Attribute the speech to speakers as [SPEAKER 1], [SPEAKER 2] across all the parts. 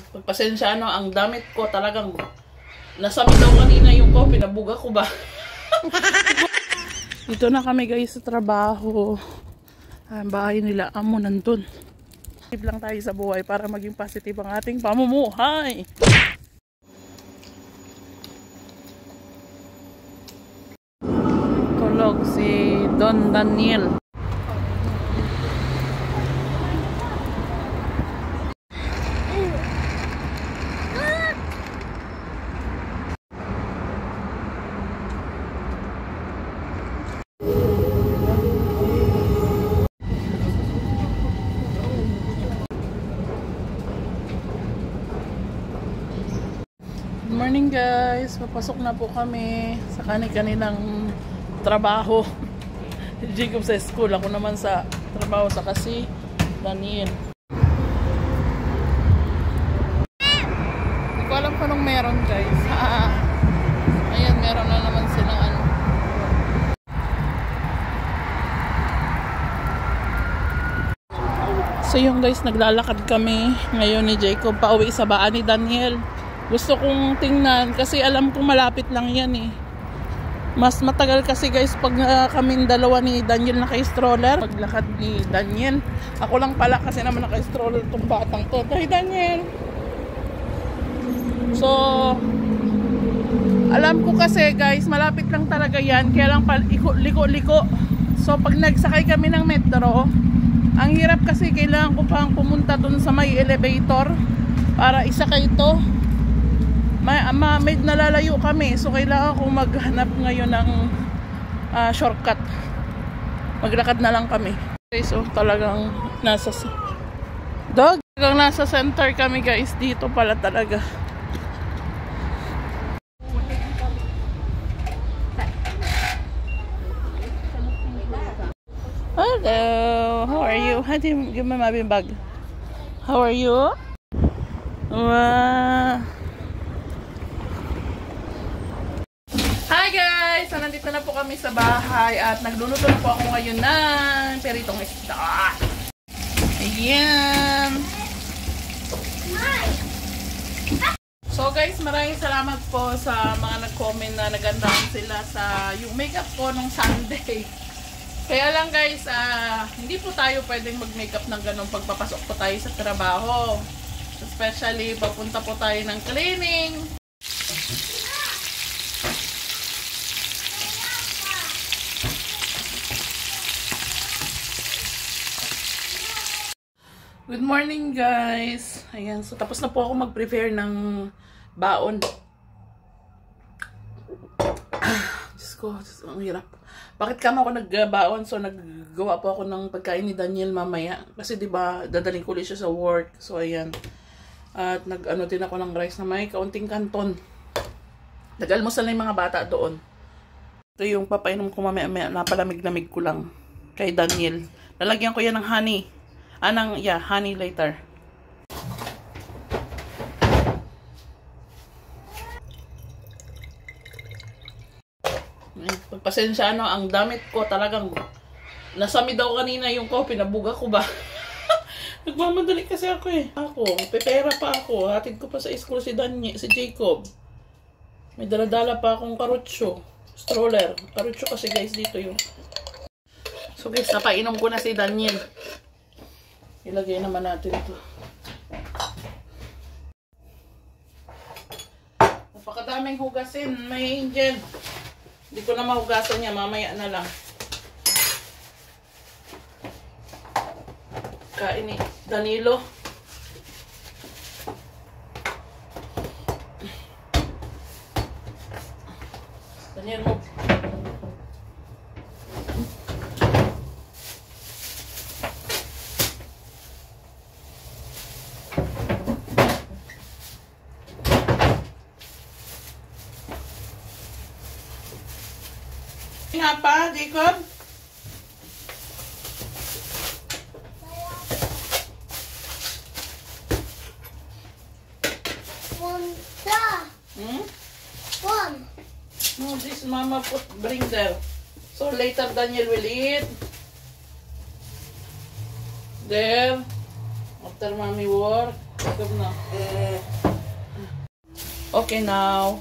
[SPEAKER 1] Pagpasensya ang damit ko talagang nasami daw kanina yung coffee, nabuga ko ba? Dito na kami guys sa trabaho. Ang bahay nila amo nandun. Positive lang tayo sa buhay para maging positive ang ating pamumuhay. Tulog si Don Daniel. Good morning guys, papasok na po kami sa kanilang trabaho. Jacob sa school, ako naman sa trabaho sa kasi Daniel. Hindi ko alam kung anong meron guys. Ayan, meron na naman silang ano. So yung guys, naglalakad kami ngayon ni Jacob pauwi sa baan ni Daniel. Gusto kong tingnan kasi alam kong malapit lang yan eh. Mas matagal kasi guys pag kaming dalawa ni Daniel naka-stroller. Paglakad ni Daniel. Ako lang pala kasi naman naka-stroller tong batang to. Hi Daniel! So, alam ko kasi guys, malapit lang talaga yan. Kaya lang liko-liko. So, pag nagsakay kami ng metro, ang hirap kasi kailangan ko pang pumunta dun sa may elevator para isakay ito. May nalalayo kami, so kailangan ko maghanap ngayon ng shortcut. Maglakad na lang kami. Okay, so talagang nasa center kami guys. Dito pala talaga. Hello, how are you? How do you give me my bag? How are you? Hi guys! So, nandito na po kami sa bahay at nagluluto na po ako ngayon ng peritong isda. Ayan! So guys, maraming salamat po sa mga nag-comment na nagandahan sila sa yung makeup ko nung Sunday. Kaya lang guys, hindi po tayo pwedeng mag-makeup ng ganun pagpapasok po tayo sa trabaho. Especially, papunta po tayo ng cleaning. Good morning guys. Ayan, so tapos na po ako mag-prepare ng baon. Diyos ko, ang hirap. Bakit kamo ako nagbaon? So naggawa po ako ng pagkain ni Daniel mamaya. Kasi diba, dadaling ko ulit siya sa work. So ayan. At nag-ano din ako ng rice na may kaunting kanton. Nag-almusal na yung mga bata doon. Ito yung papainom ko mamaya, napalamig-lamig ko lang kay Daniel. Lalagyan ko yan ng honey. Honey later. Pagpasensya ang damit ko talagang nasami daw kanina yung coffee, nabuga ko ba? Nagmamadali kasi ako eh. Pepera pa ako. Hatid ko pa sa school si Jacob. May daladala pa akong karutso. Stroller. Karutso kasi guys dito yung. So guys, napainom ko na si Daniel. Ilagay naman natin ito. Napakadaming hugasin. May angel. Hindi ko na mahugasan niya. Mamaya na lang. Kain ni Danilo. Daniel mo. Nga pa, Jacob? No, this mama bring there. So later Daniel will eat. There. After mommy work. Jacob na. Okay now.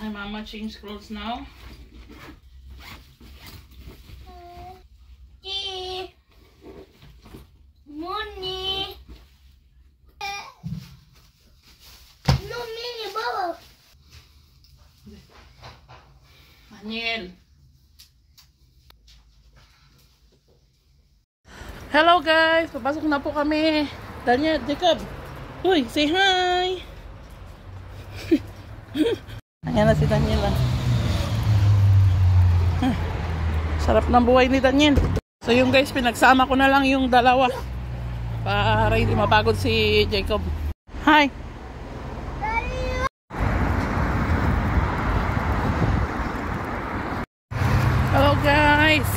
[SPEAKER 1] Hi mama, change clothes now.
[SPEAKER 2] Money. No mini baba.
[SPEAKER 1] Daniel. Hello guys, papasok na po kami. Daniel, Jacob. Uy, say hi. Ayan na si Daniel. Sarap ng buhay ni Daniel. So yung guys, pinagsama ko na lang yung dalawa para hindi mapagod si Jacob. Hi. Hello guys.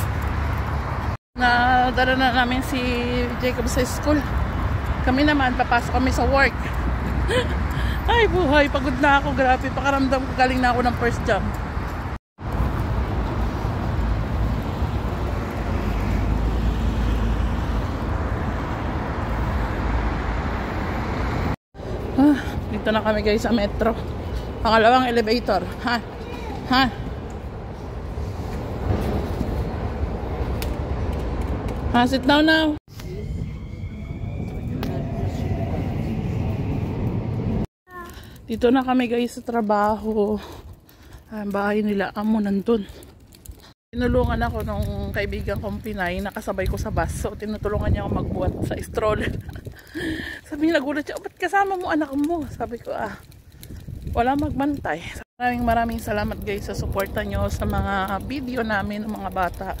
[SPEAKER 1] Nadala na namin si Jacob sa school. Kami naman, papasok kami sa work. Ay buhay, pagod na ako. Grabe, pakaramdam ko galing na ako ng first job. Dito na kami guys sa metro. Pangalawang elevator. Sit down now. Dito na kami guys sa trabaho. Ang bahay nila amo nandun. Tinulungan ako nung kaibigan kong Pinay, nakasabay ko sa bus. So tinutulungan niya ako magbuhat sa stroller. Sabi niya, nagulat siya, ba't kasama mo anak mo? Sabi ko, wala magbantay. Maraming salamat guys sa suporta nyo sa mga video namin ng mga bata.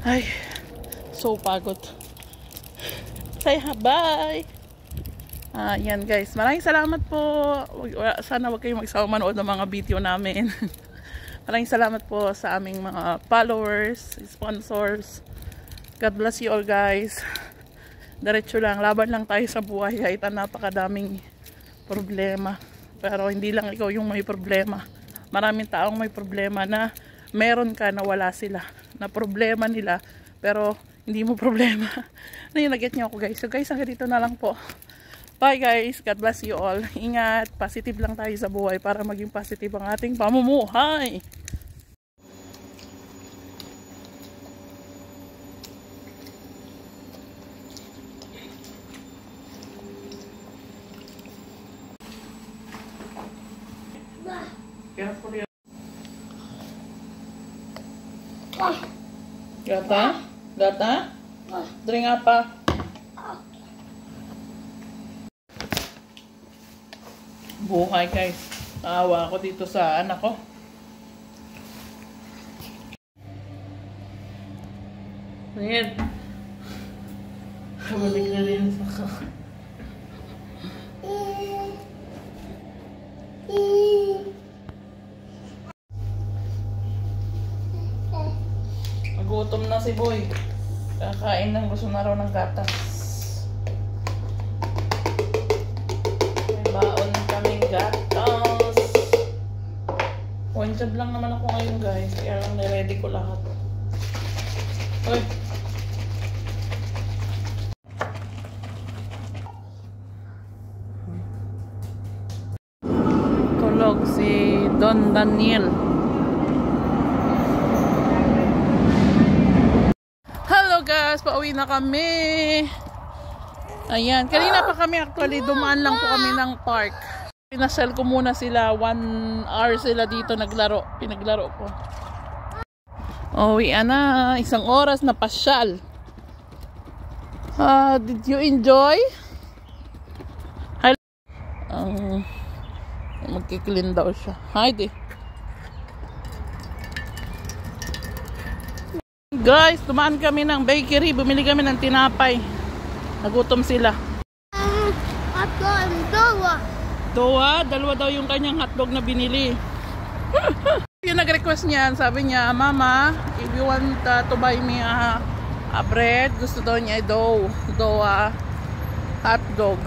[SPEAKER 1] Ay, so pagod. Say bye. Yan guys, maraming salamat po. Sana wag kayong magsawa manood ng mga video namin. Maraming salamat po sa aming mga followers, sponsors. God bless you all guys. Diretso lang, laban lang tayo sa buhay kahit napakadaming problema. Pero hindi lang ikaw yung may problema. Maraming taong may problema na meron ka na wala sila. Na problema nila pero hindi mo problema. Nag-get niyo ako guys. So guys, hanggang dito na lang po. Bye guys. God bless you all. Ingat. Positive lang tayo sa buhay para maging positive ang ating pamumuhay. Careful yan. Gata? Gata? Drink apa? Buhay guys. Naawa ako dito sa anak ko. Ayan. Balik na rin sa Nagutom na si Boy. Kakain ng gusto na raw ng gatas. May baon kaming gatas. One job lang naman ako ngayon guys. Kaya lang niready ko lahat. Uy! Tulog si Don Daniel. Guys, pauwi na kami. Ayan, kanina pa kami actually dumaan lang po kami ng park. Pinasal ko muna sila, 1 hour sila dito naglaro, pinaglaro ko. Uwi na, 1 oras na pasyal. Did you enjoy? Magki-clean daw siya. Haydi. Guys, dumaan kami ng bakery. Bumili kami ng tinapay. Nagutom sila.
[SPEAKER 2] Hotdog, dowa.
[SPEAKER 1] Dowa? Dalawa daw yung kanyang hotdog na binili. Yung nag-request niyan, sabi niya, Mama, if you want to buy me a bread, gusto daw niya dowa hotdog.